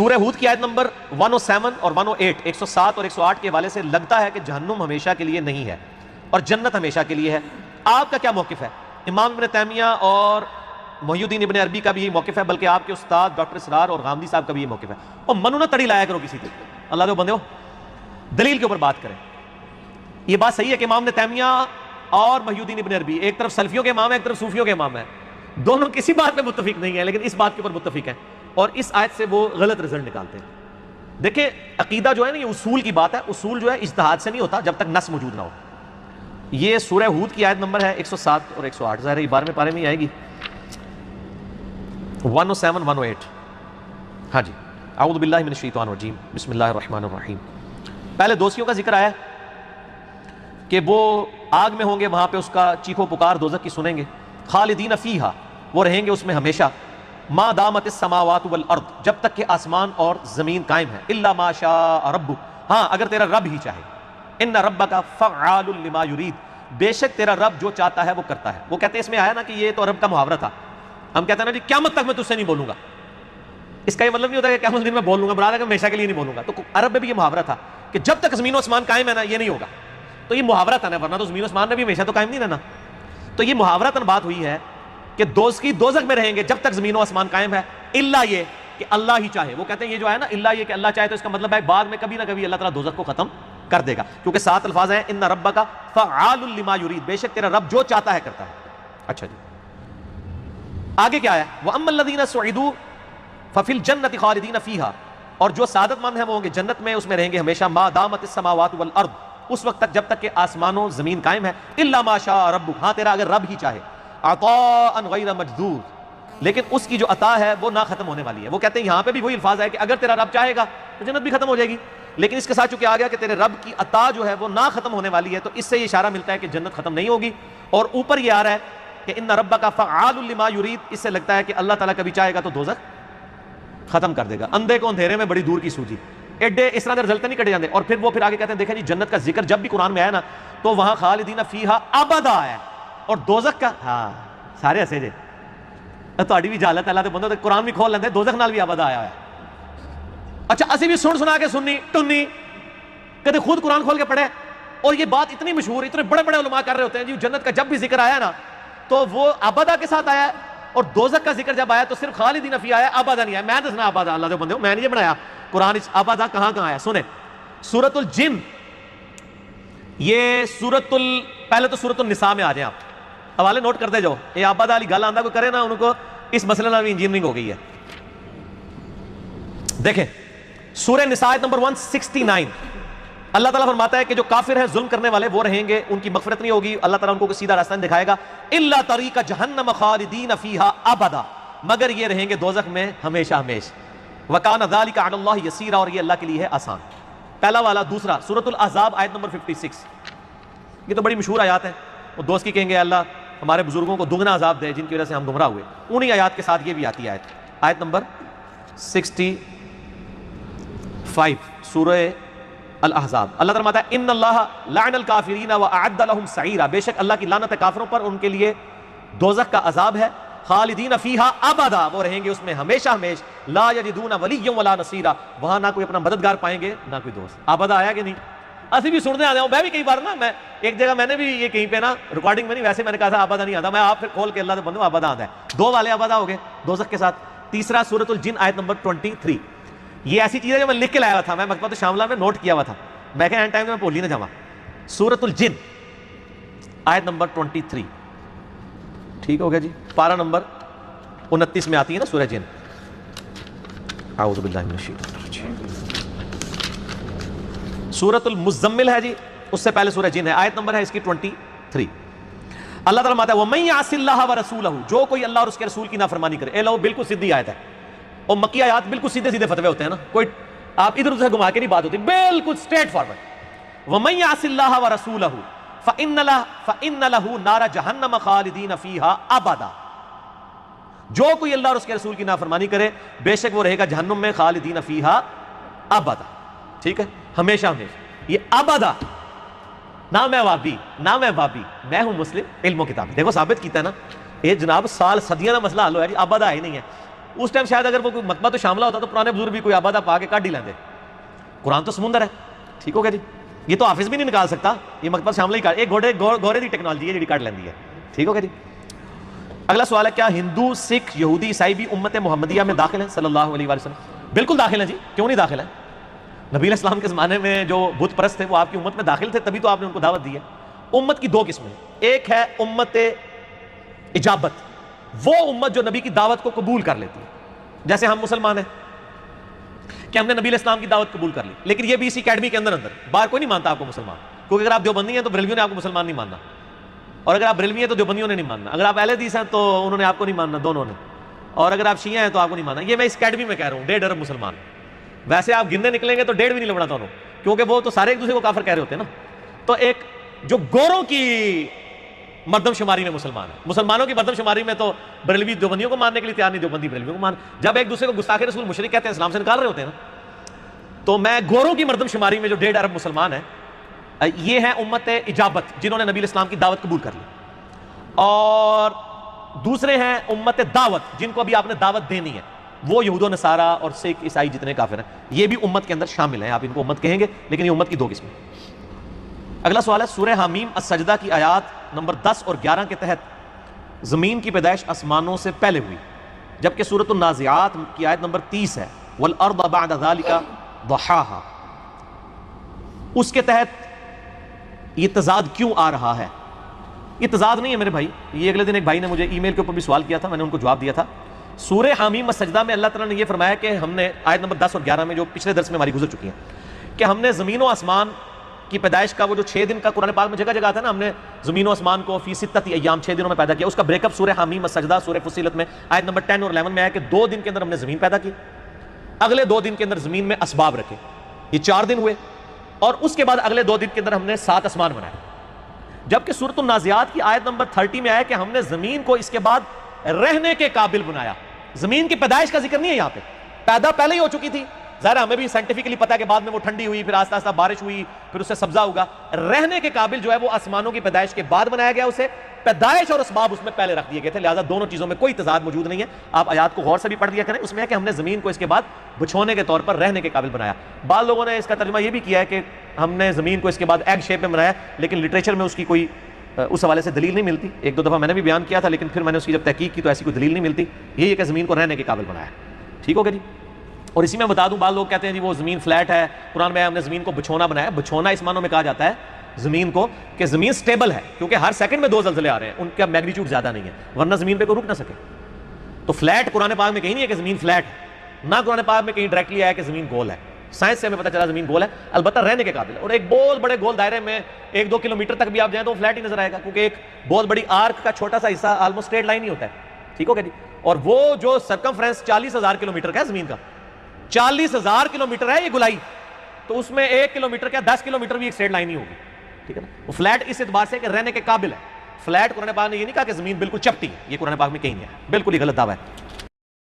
سورہ ہود کی آیت نمبر 107 اور 108 107 اور 108 کے حوالے سے لگتا ہے کہ جہنم ہمیشہ کے لیے نہیں ہے اور جنت ہمیشہ کے لیے ہے. آپ کا کیا موقف ہے؟ امام ابن تیمیہ اور محی الدین ابن عربی کا بھی یہ موقف ہے، بلکہ آپ کے استاد ڈاکٹر اسرار اور غامدی صاحب کا بھی یہ موقف ہے. اور منو نہ تڑی لایا کرو کسی کو، اللہ دے بندے ہو، دلیل کے اوپر بات کریں. یہ بات صحیح ہے کہ امام ابن تیمیہ اور محی الدین ابن عربی ایک طرف سلفیوں کے امام ہے، ایک طرف صوفیوں کے امام ہے، دونوں کسی بات پہ متفق نہیں ہیں، لیکن اس بات کے اوپر متفق ہیں اور اس آیت سے وہ غلط رزلٹ نکالتے ہیں. دیکھیں عقیدہ جو ہے نا یہ اصول کی بات ہے، اصول جو ہے اجتہاد سے نہیں ہوتا جب تک نص موجود نہ ہو. یہ سورہ ہود کی آیت نمبر ہے 107 اور 108، ظاہر ہے 12ویں پارے میں ہی آئے گی، 107 108. ہاں جی، اعوذ باللہ من الشیطان الرجیم، بسم اللہ الرحمن الرحیم. پہلے دوزخیوں کا ذکر آیا کہ وہ آگ میں ہوں گے، وہاں پہ اس کا چیخو پکار دوزخ کی سنیں گے. خالدین فیہا، وہ رہیں گے اس میں ہمیشہ. ما دامت السماوات والارض، جب تک کہ آسمان اور زمین قائم ہے. الا ما شاء ربک، ہاں اگر تیرا رب ہی چاہے. ان ربک فعال لما یرید، بے شک تیرا رب جو چاہتا ہے وہ کرتا ہے. وہ کہتے ہیں اس میں آیا نا کہ یہ تو رب کا محاورہ تھا. ہم کہتے ہیں نا جی قیامت تک میں تجھ سے نہیں بولوں گا، اس کا یہ مطلب نہیں ہوتا کہ قیامت دن میں بول لوں گا، برادر کہ ہمیشہ کے لیے نہیں بولوں گا. تو عرب میں بھی یہ محاورہ تھا کہ جب تک زمین و آسمان قائم ہے نا یہ نہیں ہوگا. تو یہ محاورہ تھا نا، ورنہ تو زمین و آسمان میں بھی ہمیشہ تو قائم نہیں رہنا. تو یہ محاورتاً بات ہوئی ہے کہ دوزخی دوزخ میں رہیں گے جب تک زمین و آسمان قائم ہے، الا یہ کہ اللہ ہی چاہے. وہ کہتے ہیں یہ جو ہے نا الا یہ کہ اللہ چاہے، تو اس کا مطلب ہے بعد میں کبھی نہ کبھی اللہ تعالیٰ دوزخ کو ختم کر دے گا، کیونکہ 7 الفاظ ہیں ان ربک فعال لما یرید، بے شک تیرا رب جو چاہتا ہے کرتا ہے. اچھا جی آگے کیا ہے؟ وَأَمَّا الَّذِينَ سُعِدُوا فَفِي الْجَنَّةِ خَالِدِينَ فِيهَا، اور جو سعادت مند ہیں وہ ہوں گے جنت میں، اس میں رہیں گے ہمیشہ. ما دامت السماوات والارض، اس وقت تک جب تک کہ آسمان و زمین قائم ہے. الا ما شاء ربک، ہاں تیرا اگر رب ہی چاہے. عطاء غیر مجذوذ، لیکن اس کی جو عطا ہے وہ نہ ختم ہونے والی ہے. وہ کہتے ہیں یہاں پہ بھی وہی الفاظ ہے کہ اگر تیرا رب چاہے گا تو جنت بھی ختم ہو جائے گی، لیکن اس کے ساتھ چونکہ آ گیا کہ تیرے رب کی عطا جو ہے وہ نہ ختم ہونے والی ہے، تو اس سے یہ اشارہ ملتا ہے کہ جنت ختم نہیں ہوگی. اور اوپر یہ آ رہا ہے کہ ان ربک فعال لما یرید، اس سے لگتا ہے کہ اللہ تعالیٰ کبھی چاہے گا تو دوزخ ختم کر دے گا. اندھے کو اندھیرے میں بڑی دور کی سوجی، ایڈے اس طرح رزلٹ نہیں کٹے جاتے. اور پھر وہ آگے کہتے ہیں دیکھیں جی جنت کا ذکر جب بھی قرآن میں آیا نا تو وہاں خالدین فیہا ابدا آیا، اور دوزخ کا ہاں سارے ہسے جے تہاڈی بھی جہالت اللہ دے بندو، قرآن بھی کھول لیندے، دوزخ نال بھی ابدا آیا ہے. اچھا اسی بھی سنا کے سننی ٹنی، کدے خود قرآن کھول کے پڑھے. اور یہ بات اتنی مشہور، اتنے بڑے بڑے علماء کر رہے ہوتے ہیں جی جنت کا جب بھی ذکر آیا نا تو وہ ابدا کے ساتھ آیا ہے، اور دوزخ کا ذکر جب آیا تو صرف خالدین فیہا آیا، ابدا نہیں آیا. میں دسنا ابدا، اللہ دے بندے میں نہیں بنایا قرآن ابدا کہاں کہاں آیا. سنیں سورۃ الجن، یہ پہلے تو سورۃ النساء میں آ جائیں آپ، حوالے نوٹ کرتے جاؤ. یہ ابدا والی گل آندا کوئی کرے نا ان کو اس مسئلے میں بھی انجینئرنگ ہو گئی ہے. دیکھیں سورہ نساء آیت نمبر 169، اللہ تعالیٰ فرماتا ہے کہ جو کافر ہیں ظلم کرنے والے وہ رہیں گے، ان کی مغفرت نہیں ہوگی، اللہ تعالیٰ ان کو سیدھا راستہ نہیں دکھائے گا. الا طریق جہنم خالدین فیہا ابدا، مگر یہ رہیں گے دوزخ میں ہمیشہ ہمیش. وکان ذلک علی اللہ یسیرا، اور یہ اللہ کے لیے ہے آسان. پہلا والا. دوسرا سورۃ الاحزاب آیت نمبر 56، یہ تو بڑی مشہور آیات ہے. وہ دوست کی کہیں گے اللہ ہمارے بزرگوں کو دگنا عذاب دے جن کی وجہ سے ہم گمراہ ہوئے. انہی آیات کے ساتھ یہ بھی آتی ہے آیت نمبر 65 سورہ الاحزاب. اللہ تعالیٰ فرماتا ہے ان اللہ لعن الکافرین واعد لهم سعیرا، بے شک اللہ کی لعنت ہے کافروں پر، ان کے لیے دوزخ کا عذاب ہے. خالدین فیہا ابدا، وہ رہیں گے اس میں ہمیشہ ہمیش. لا یجدون ولیا ولا نصیرا، وہاں نہ کوئی اپنا مددگار پائیں گے نہ کوئی دوست. ابدا آیا کہ نہیں؟ اسی بھی سننے آ جاؤں. میں بھی کئی بار نا، میں ایک جگہ میں نے بھی یہ کہیں پہ نا ریکارڈنگ میں نہیں، ویسے میں نے کہا تھا ابدا نہیں آتا، میں آپ پھر کھول کے اللہ سے بندوں ابدا آتا ہے. 2 والے ابدا ہو گئے دوزخ کے ساتھ. تیسرا سورۃ الجن آیت نمبر 23، یہ ایسی چیز ہے جو میں لکھ کے لایا تھا، میں مکتبۃ شاملہ میں نوٹ کیا ہوا تھا، میں کہ اینڈ ٹائم میں بھول ہی نہ جاواں. سورۃ الجن آیت نمبر 23، ٹھیک ہو گیا جی. پارہ نمبر 29 میں آتی ہے نا سورہ جن. اعوذ باللہ من الشیطان الرجیم. سورۃ المزمل ہے جی، اس سے پہلے سورہ جن ہے، آیت نمبر ہے اس کی 23. اللہ تعالیٰ فرماتا ہے وَمَن يَعْصِ اللَّهَ وَرَسُولَهُ، جو کوئی اللہ اور اس کے رسول کی نافرمانی کرے. اے لو بالکل سیدھی آیت ہے، اور مکی آیات بالکل سیدھے سیدھے فتوے ہوتے ہیں نا، کوئی آپ ادھر ادھر گھما کے نہیں بات ہوتی، بالکل اسٹریٹ فارورڈ. وَمَن يَعْصِ اللَّهَ وَرَسُولَهُ فَإِنَّ لَهُ نَارَ جَهَنَّمَ خَالِدِينَ فِيهَا أَبَدًا، جو کوئی اللہ اور اس کے رسول کی نافرمانی کرے بے شک وہ رہے گا جہنم میں خالدین فیہا ابدا. ٹھیک ہے، ہمیشہ ہمیشہ. یہ ابدا، نہ میں وابی نہ میں بابی، میں ہوں مسلم علم و کتاب. دیکھو ثابت کیتا ہے نا، یہ جناب سال صدیاں کا مسئلہ حل ہوا ہے جی، ابدا ہی نہیں ہے. اس ٹائم شاید اگر وہ کوئی مکتبہ تو شاملہ ہوتا تو پرانے بزرگ بھی کوئی آبادہ پا کے کاٹ ہی لیندے. قرآن تو سمندر ہے, ٹھیک ہو گیا جی, یہ تو حافظ بھی نہیں نکال سکتا, یہ مکتبہ شاملہ ہی کاٹ, ایک گھوڑے دی ٹیکنالوجی ہے جی کاٹ لیندی ہے, ٹھیک ہو گیا جی. اگلا سوال ہے, کیا ہندو, سکھ, یہودی, عیسائی بھی امت محمدیہ میں داخل ہیں صلی اللہ علیہ وآلہ وسلم؟ بالکل داخل ہیں جی, کیوں نہیں داخل ہیں؟ نبی علیہ السلام کے زمانے میں جو بت پرست تھے وہ آپ کی امت میں داخل تھے, تبھی تو آپ نے ان کو دعوت دی ہے. امت کی دو قسمیں, ایک ہے امت اجابت, وہ امت جو نبی کی دعوت کو قبول کر لیتی ہے, جیسے ہم مسلمان ہیں کہ ہم نے نبی علیہ السلام کی دعوت قبول کر لی, لیکن یہ بھی اسی اکیڈمی کے اندر باہر کوئی نہیں مانتا آپ کو مسلمان, کیونکہ اگر آپ دیوبندی ہیں تو بریلویوں نے آپ کو مسلمان نہیں ماننا, اور اگر آپ بریلوی ہیں تو دیوبندیوں نے نہیں ماننا, اگر آپ اہل حدیث ہیں تو انہوں نے آپ کو نہیں ماننا, دونوں نے, اور اگر آپ شیعہ ہیں تو آپ کو نہیں ماننا. یہ میں اس اکیڈمی میں کہہ رہا ہوں 1.5 ارب مسلمان, ویسے آپ گننے نکلیں گے تو 1.5 بھی نہیں لبڑا دونوں, کیونکہ وہ تو سارے ایک دوسرے کو کافر کہہ رہے ہوتے ہیں نا. تو ایک جو گوروں کی مردم شماری میں مسلمان ہے, مسلمانوں کی مردم شماری میں تو بریلوی دیوبندیوں کو ماننے کے لیے تیار نہیں, دیوبندی بریلویوں کو مان, جب ایک دوسرے کو گستاخ رسول مشرک کہتے ہیں, اسلام سے نکال رہے ہوتے ہیں نا. تو میں گوروں کی مردم شماری میں جو 1.5 ارب مسلمان ہیں, یہ ہیں امت اجابت جنہوں نے نبی علیہ السلام کی دعوت قبول کر لی, اور دوسرے ہیں امت دعوت جن کو ابھی آپ نے دعوت دینی ہے, وہ یہود و نصارہ اور سکھ عیسائی جتنے کافر ہیں, یہ بھی امت کے اندر شامل ہیں, آپ ان کو امت کہیں گے, لیکن یہ امت کی دو قسمیں. اگلا سوال ہے, سورہ حامیم السجدہ کی آیات نمبر 10 اور 11 کے تحت زمین کی پیدائش آسمانوں سے پہلے ہوئی, جبکہ سورۃ النازعات کی آیت نمبر 30 ہے, والارض بعد ذلک ضحاہا, اس کے تحت یہ تضاد کیوں آ رہا ہے؟ یہ تضاد نہیں ہے میرے بھائی, یہ اگلے دن ایک بھائی نے مجھے ای میل کے اوپر بھی سوال کیا تھا, میں نے ان کو جواب دیا تھا. سورہ حامیم السجدہ میں اللہ تعالیٰ نے یہ فرمایا کہ ہم نے, آیت نمبر 10 اور 11 میں جو پچھلے درس میں ہماری گزر چکی ہیں, کہ ہم نے زمین و آسمان کی پیدائش کا وہ جو 6 دن کا قرآن پاک میں جگہ جگہ آتا ہے نا, ہم نے زمین و آسمان کو فی ستۃ ایام 6 دنوں میں پیدا کیا, اس کا بریک اپ سورہ حامیم السجدہ سورہ فصیلت میں آیت نمبر 10 اور 11 میں آیا کہ 2 دن کے اندر ہم نے زمین پیدا کی, اگلے 2 دن کے اندر زمین میں اسباب رکھے, یہ 4 دن ہوئے, اور اس کے بعد اگلے 2 دن کے اندر ہم نے 7 آسمان بنائے. جبکہ سورۃ النازعات کی آیت نمبر 30 میں آیا کہ ہم نے زمین کو اس کے بعد رہنے کے قابل بنایا. زمین کی پیدائش کا ذکر نہیں ہے یہاں پہ, پیدا پہلے ہی ہو چکی تھی, ظاہر ہمیں بھی سائنٹیفکلی پتا ہے کہ بعد میں وہ ٹھنڈی ہوئی, پھر آہستہ آہستہ بارش ہوئی, پھر اس سے سبزہ ہوگا. رہنے کے قابل جو ہے وہ آسمانوں کی پیدائش کے بعد بنایا گیا, اسے پیدائش اور اسباب اس میں پہلے رکھ دیے گئے تھے, لہٰذا دونوں چیزوں میں کوئی تضاد موجود نہیں ہے. آپ آیات کو غور سے بھی پڑھ لیا کریں, اس میں ہے کہ ہم نے زمین کو اس کے بعد بچھونے کے طور پر رہنے کے قابل بنایا. بعض لوگوں نے اس کا ترجمہ یہ بھی کیا ہے کہ ہم نے زمین کو اس کے بعد ایگ شیپ میں بنایا, لیکن لٹریچر میں اس کی کوئی اس حوالے سے دلیل نہیں ملتی. 1-2 دفعہ میں نے بھی بیان کیا تھا, لیکن پھر میں نے اس کی جب تحقیق کی تو ایسی کوئی دلیل نہیں ملتی. یہ کہ زمین کو رہنے کے قابل بنایا, ٹھیک ہو گیا جی. اور اسی میں بتا دوں, بعض لوگ کہتے ہیں جی وہ زمین فلیٹ ہے, قرآن میں ہم نے زمین کو بچھونا بنایا. بچھونا اس معنوں میں کہا جاتا ہے زمین کو کہ زمین سٹیبل ہے, کیونکہ ہر سیکنڈ میں 2 زلزلے آ رہے ہیں, ان کا میگنیچیوڈ زیادہ نہیں ہے, ورنہ زمین پہ کوئی رک نہ سکے. تو فلیٹ قرآن پاک میں کہیں نہیں ہے کہ زمین فلیٹ ہے, نہ قرآن پاک میں کہیں ڈائریکٹلی آیا کہ زمین گول ہے. سائنس سے ہمیں پتہ چلا زمین گول ہے, البتہ رہنے کے قابل ہے. اور ایک بہت بڑے گول دائرے میں 1-2 کلومیٹر تک بھی آپ جائیں تو فلیٹ ہی نظر آئے گا, کیونکہ ایک بہت بڑی آرک کا چھوٹا سا حصہ آلموسٹ اسٹریٹ لائن ہی ہوتا ہے, ٹھیک ہو گیا جی. اور وہ جو سرکمفرنس 40,000 کلومیٹر کا ہے زمین کا, 40,000 کلومیٹر ہے یہ گولائی, تو اس میں 1 کلومیٹر کیا 10 کلومیٹر بھی ایک اسٹریٹ لائن ہی ہوگی, ٹھیک ہے نا. وہ فلیٹ اس اعتبار سے کہ رہنے کے قابل ہے. فلیٹ قرآن پاک نے یہ نہیں کہا کہ زمین بالکل چپٹی ہے, یہ قرآن پاک میں کہیں نہیں ہے, بالکل ہی غلط دعویٰ ہے.